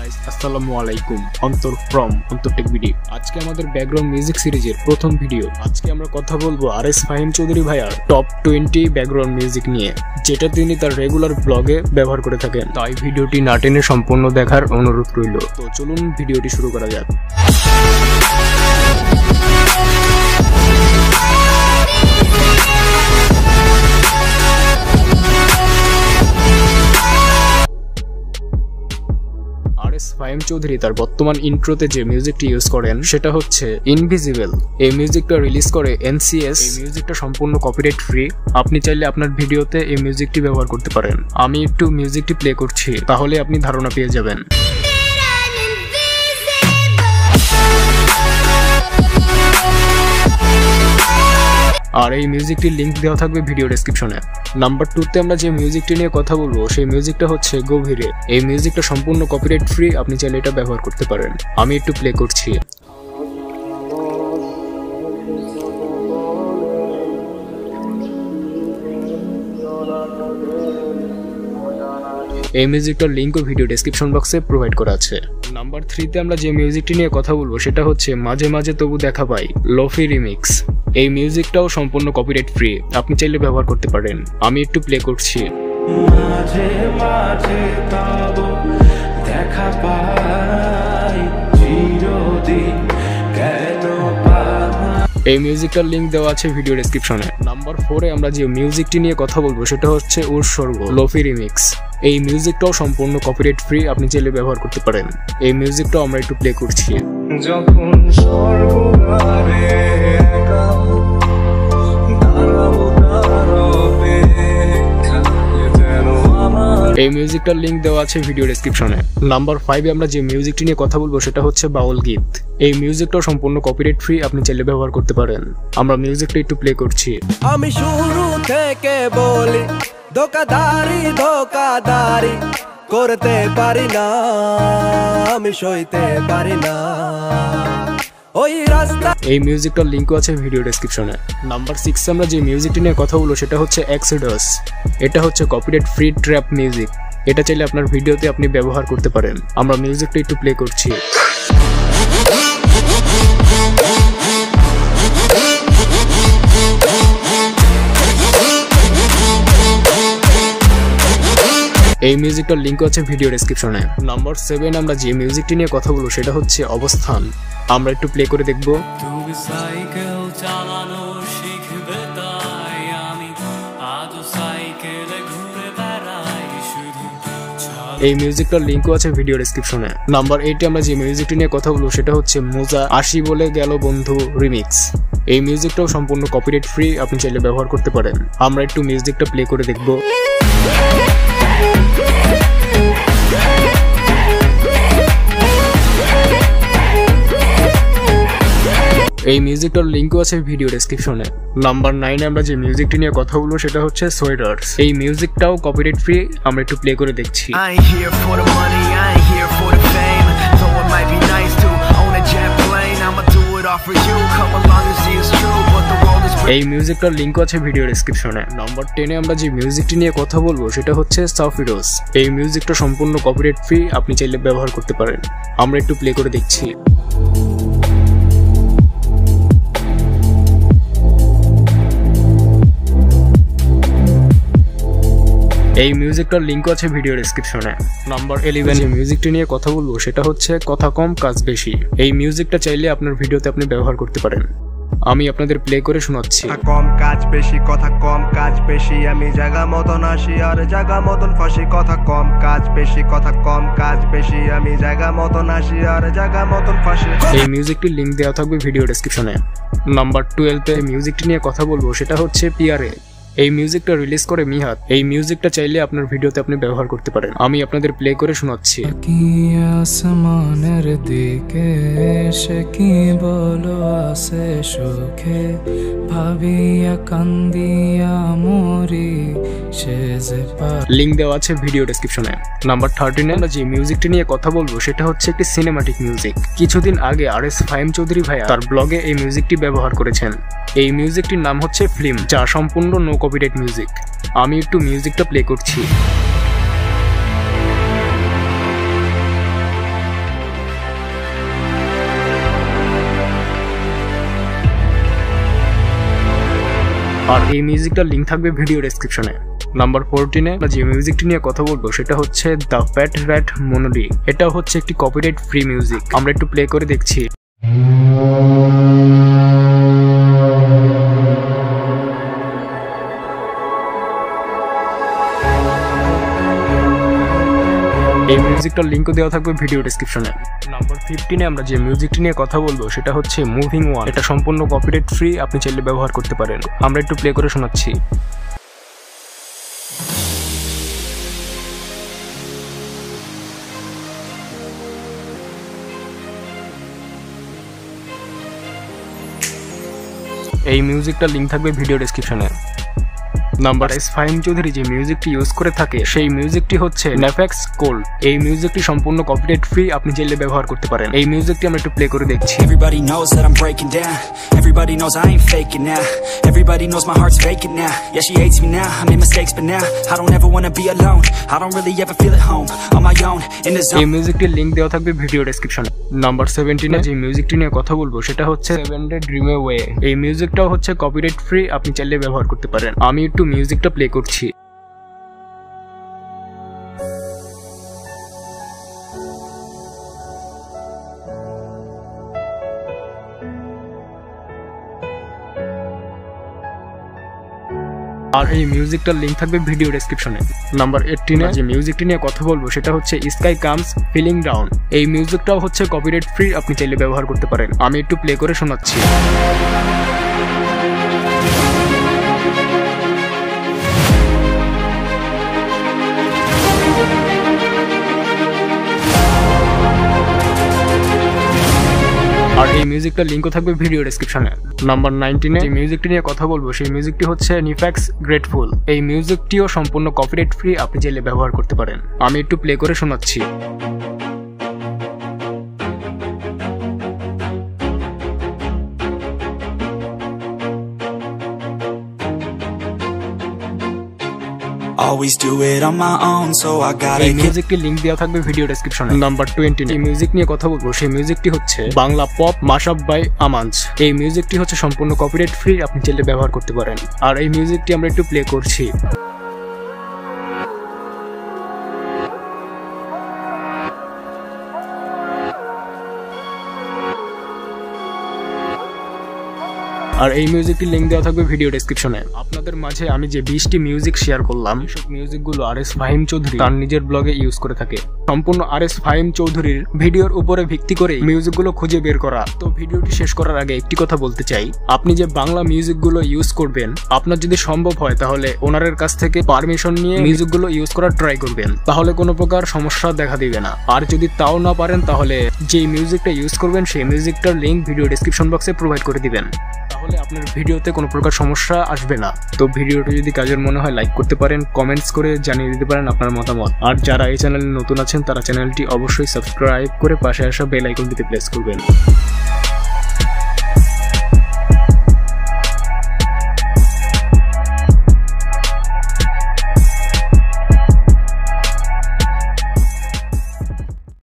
Guys আসসালামু আলাইকুম অন্তর ফ্রম অন্তরটেক ভিডিও। আজকে আমাদের ব্যাকগ্রাউন্ড মিউজিক সিরিজের প্রথম ভিডিও। আজকে আমরা কথা বলবো আরএস ফাহিম চৌধুরী ভাইয়ার টপ 20 ব্যাকগ্রাউন্ড মিউজিক নিয়ে, যেটা তিনি তার রেগুলার ব্লগে ব্যবহার করে থাকেন। তাই ভিডিওটি না টেনে সম্পূর্ণ দেখার অনুরোধ রইল। তো চলুন ভিডিওটি শুরু করা যাক। আরএস ফাহিম চৌধুরী তার বর্তমান ইন্ট্রোতে যে মিউজিকটি ইউজ করেন সেটা হচ্ছে ইনভিজিবল। এই মিউজিকটা রিলিজ করে NCS। এই মিউজিকটা সম্পূর্ণ কপিরাইট ফ্রি। আপনি চাইলে আপনার ভিডিওতে এই মিউজিকটি ব্যবহার করতে পারেন। আমি একটু মিউজিকটি প্লে করছি, তাহলে আপনি ধারণা পেয়ে যাবেন। আর এই মিউজিকটির লিঙ্ক দেওয়া থাকবে ভিডিও ডেসক্রিপশনে। নাম্বার 2তে আমরা যে মিউজিকটি নিয়ে কথা বলবো সেই মিউজিকটা হচ্ছে গভীরে। এই মিউজিকটা সম্পূর্ণ কপিরাইট ফ্রি, আপনি চাইলে এটা ব্যবহার করতে পারেন। আমি একটু প্লে করছি। এই মিউজিকটার লিঙ্কও ভিডিও ডেসক্রিপশন বক্সে প্রোভাইড করা আছে। নাম্বার 3তে আমরা যে মিউজিকটি নিয়ে কথা বলবো সেটা হচ্ছে মাঝে মাঝে তবু দেখা পাই লোফি রিমিক্স। এই মিউজিকটাও সম্পূর্ণ কপিরাইট ফ্রি, আপনি চাইলে ব্যবহার করতে পারেন। আমি একটু প্লে করছি। মাঝে মাঝে তবু দেখা পাই চিরদিন কেন এই মিউজিকটার লিঙ্ক দেওয়া আছে ভিডিও ডেসক্রিপশনে। নাম্বার 4এ আমরা যে মিউজিকটি নিয়ে কথা বলবো সেটা হচ্ছে উৎসর্গ লোফি রিমিক্স। এই মিউজিকটাও সম্পূর্ণ কপিরাইট ফ্রি, আপনি চাইলে ব্যবহার করতে পারেন। এই মিউজিকটাও আমরা একটু প্লে করছি। যখন স্বর্গদ্বারে একা দাঁড়াবো তার অপেক্ষায় যেন আমার। এই মিউজিকটার লিঙ্ক দেওয়া আছে ভিডিও ডেসক্রিপশনে। নাম্বার 5এ আমরা যে মিউজিকটি নিয়ে কথা বলবো সেটা হচ্ছে বাউল গীত। এই মিউজিকটাও সম্পূর্ণ কপিরাইট ফ্রি, আপনি চাইলে ব্যবহার করতে পারেন। আমরা মিউজিকটা একটু প্লে করছি। আমি শুরু থেকে বলি ধোকাধারি ধোকাধারি করতে পারি না, আমি সইতে পারি না ওই রাস্তা। এই মিউজিকটার লিঙ্কও আছে ভিডিও ডেসক্রিপশনে। নাম্বার 6এ আমরা যে মিউজিকটি নিয়ে কথা বলবো সেটা হচ্ছে এক্সোডাস। এটা হচ্ছে কপিরাইট ফ্রি ট্র্যাপ মিউজিক। এটা চাইলে আপনার ভিডিওতে আপনি ব্যবহার করতে পারেন। আমরা মিউজিকটা একটু প্লে করছি। এই মিউজিকটার লিঙ্ক আছে ভিডিও ডেসক্রিপশনে। নাম্বার 7 আমরা যে মিউজিকটি নিয়ে কথা বলবো সেটা হচ্ছে অবস্থান। আমরা একটু প্লে করে দেখব। তুমি সাইকেল চালানো শিখবে তাই আমি আজ সাইকেলে ঘুরে বেড়াই শুধু। এই মিউজিকটার লিঙ্কও আছে ভিডিও ডেসক্রিপশনে। নাম্বার 8এ আমরা যে মিউজিকটি নিয়ে কথা বলবো সেটা হচ্ছে মোজা আসি বলে গেল বন্ধু রিমিক্স। এই মিউজিকটাও সম্পূর্ণ কপিরাইট ফ্রি, আপনি চাইলে ব্যবহার করতে পারেন। আমরা একটু মিউজিকটা প্লে করে দেখব। এই মিউজিকটার লিঙ্কও আছে ভিডিও ডেসক্রিপশনে। নাম্বার 9এ আমরা যে মিউজিকটি নিয়ে কথা বলবো সেটা হচ্ছে সোয়েটার্স। এই মিউজিকটাও কপিরাইট ফ্রি, আমরা একটু প্লে করে দেখছি। এই মিউজিকটার লিঙ্কও আছে ভিডিও ডেসক্রিপশনে। নাম্বার 10এ আমরা যে মিউজিকটি নিয়ে কথা বলবো সেটা হচ্ছে সাফিরোস। এই মিউজিকটা সম্পূর্ণ কপিরাইট ফ্রি, আপনি চাইলে ব্যবহার করতে পারেন। আমরা একটু প্লে করে দেখছি। এই মিউজিকটার লিঙ্কও আছে ভিডিও ডেসক্রিপশনে। নাম্বার 11 যে মিউজিকটি নিয়ে কথা বলবো সেটা হচ্ছে কথা কম কাজ বেশি। এই মিউজিকটা চাইলে আপনার ভিডিওতে আপনি ব্যবহার করতে পারেন। আমি আপনাদের প্লে করে শোনাচ্ছি। কম কাজ বেশি, কথা কম কাজ বেশি, আমি জায়গা মতন আসি আর জায়গা মতন ফাঁসি। কথা কম কাজ বেশি, কথা কম কাজ বেশি, আমি জায়গা মতন আসি আর জায়গা মতন ফাঁসি। এই মিউজিকটির লিঙ্ক দেওয়া থাকবে ভিডিও ডেসক্রিপশনে। নাম্বার 12তে মিউজিকটি নিয়ে কথা বলবো সেটা হচ্ছে পিয়ারে। এই মিউজিকটা রিলিজ করে মিহাত। এই মিউজিকটা চাইলে আপনার ভিডিওতে আপনি ব্যবহার করতে পারেন। আমি আপনাদের প্লে করে শোনাচ্ছি। আসমানের দিকে এসে কি বলো আসে সুখে ভাবিয়া কান্দিয়া মরি সে যে লিঙ্ক দেওয়া আছে ভিডিও ডেসক্রিপশনে। নাম্বার 13 আমরা যে মিউজিকটি নিয়ে কথা বলবো সেটা হচ্ছে একটি সিনেমাটিক মিউজিক। কিছুদিন আগে আরএস ফাহিম চৌধুরী ভাইয়া তার ব্লগে এই মিউজিকটি ব্যবহার করেছেন। এই মিউজিকটির নাম হচ্ছে ফিল্ম, যা সম্পূর্ণ নো কপিরাইট মিউজিক। আমি একটু মিউজিকটা প্লে করছি। আর এই মিউজিকটার লিঙ্ক থাকবে ভিডিও ডেসক্রিপশনে। নাম্বার 14 যে মিউজিকটি নিয়ে কথা বলবো সেটা হচ্ছে দ্য ফ্যাট র্যাট মনোডি। এটা হচ্ছে একটি কপিরাইট ফ্রি মিউজিক। আমরা একটু প্লে করে দেখছি। এই মিউজিকটার লিঙ্কও দেওয়া থাকবে ভিডিও ডেসক্রিপশনে। নাম্বার 15 আমরা যে মিউজিকটি নিয়ে কথা বলবো সেটা হচ্ছে মুভিং ওয়ান। এটা সম্পূর্ণ কপিরাইট ফ্রি, আপনি চাইলে ব্যবহার করতে পারেন। আমরা একটু প্লে করে শোনাচ্ছি। এই মিউজিকটার লিঙ্ক থাকবে ভিডিও ডেসক্রিপশনে। নাম্বার ফাহিম চৌধুরী যে মিউজিকটি ইউজ করে থাকে সেই মিউজিকটি হচ্ছে নেফেক্স কোল্ড। এই মিউজিকটি সম্পূর্ণ কপিরাইট ফ্রি, আপনি চাইলে ব্যবহার করতে পারেন। এই মিউজিকটি আমরা একটু প্লে করে দেখছি। Everybody knows that I'm breaking down. Everybody knows I ain't faking now. Everybody knows my heart's vacant now. Yeah, she hates me now. I made mistakes, but now I don't ever wanna be alone. I don't really ever feel at home on my own in the zone. এই মিউজিকটির link দেওয়া থাকবে video ডেসক্রিপশনে। Number 17 যে মিউজিকটি নিয়ে কথা বলবো সেটা হচ্ছে 7 Day Dream Away। এই মিউজিকটাও হচ্ছে কপিরাইট ফ্রি, আপনি চাইলে ব্যবহার করতে পারেন। আমি একটু মিউজিকটা প্লে করছি। আর এই মিউজিকটার লিঙ্ক থাকবে ভিডিও ডেসক্রিপশনে। নাম্বার 18 যে মিউজিকটি নিয়ে কথা বলবো সেটা হচ্ছে স্কাই কামস ফিলিং ডাউন। এই মিউজিকটাও হচ্ছে কপিরাইট ফ্রি, আপনি চাইলে ব্যবহার করতে পারেন। আমি একটু প্লে করে শোনাচ্ছি। আর এই মিউজিকটার লিঙ্কও থাকবে ভিডিও ডেসক্রিপশনে। নাম্বার 19 যে মিউজিকটি নিয়ে কথা বলবো সেই মিউজিকটি হচ্ছে নিফ্যাক্স গ্রেটফুল। এই মিউজিকটিও সম্পূর্ণ কপিরাইট ফ্রি, আপনি চাইলে ব্যবহার করতে পারেন। আমি একটু প্লে করে শোনাচ্ছি। Always do it on my own, so I gotta এই মিউজিকটির লিংক দেওয়া থাকবে ভিডিও ডেসক্রিপশনে। নাম্বার 20 এই মিউজিক নিয়ে কথা বলবো সেই মিউজিকটি হচ্ছে বাংলা পপ মাশআপ বাই আমাঞ্জ। এই মিউজিকটি হচ্ছে সম্পূর্ণ কপিরাইট ফ্রি, আপনি চাইলে ব্যবহার করতে পারেন। আর এই মিউজিকটি আমরা একটু প্লে করছি। আর এই মিউজিকটির লিংক দেওয়া থাকবে ভিডিও ডেসক্রিপশনে। আপনাদের মাঝে আমি যে 20টি মিউজিক শেয়ার করলাম, সব মিউজিকগুলো আরএস ফাহিম চৌধুরী তার নিজের ব্লগে ইউজ করে থাকে। সম্পূর্ণ আরএস ফাহিম চৌধুরীর ভিডিওর উপরে ভিত্তি করে মিউজিকগুলো খুঁজে বের করা। তো ভিডিওটি শেষ করার আগে একটি কথা বলতে চাই, আপনি যে বাংলা মিউজিকগুলো ইউজ করবেন, আপনার যদি সম্ভব হয় তাহলে ওনারের কাছ থেকে পারমিশন নিয়ে মিউজিকগুলো ইউজ করার ট্রাই করবেন, তাহলে কোনো প্রকার সমস্যা দেখা দিবে না। আর যদি তাও না পারেন তাহলে যে মিউজিকটা ইউজ করবেন সেই মিউজিকটার লিংক ভিডিও ডেসক্রিপশন বক্সে প্রোভাইড করে দিবেন, তাহলে আপনার ভিডিওতে কোনো প্রকার সমস্যা আসবে না। তো ভিডিওটি যদি কাজের মনে হয় লাইক করতে পারেন, কমেন্টস করে জানিয়ে দিতে পারেন আপনার মতামত। আর যারা এই চ্যানেলে নতুন আছেন তারা চ্যানেলটি অবশ্যই সাবস্ক্রাইব করে পাশে আসা বেল আইকনটিতে প্রেস করবেন।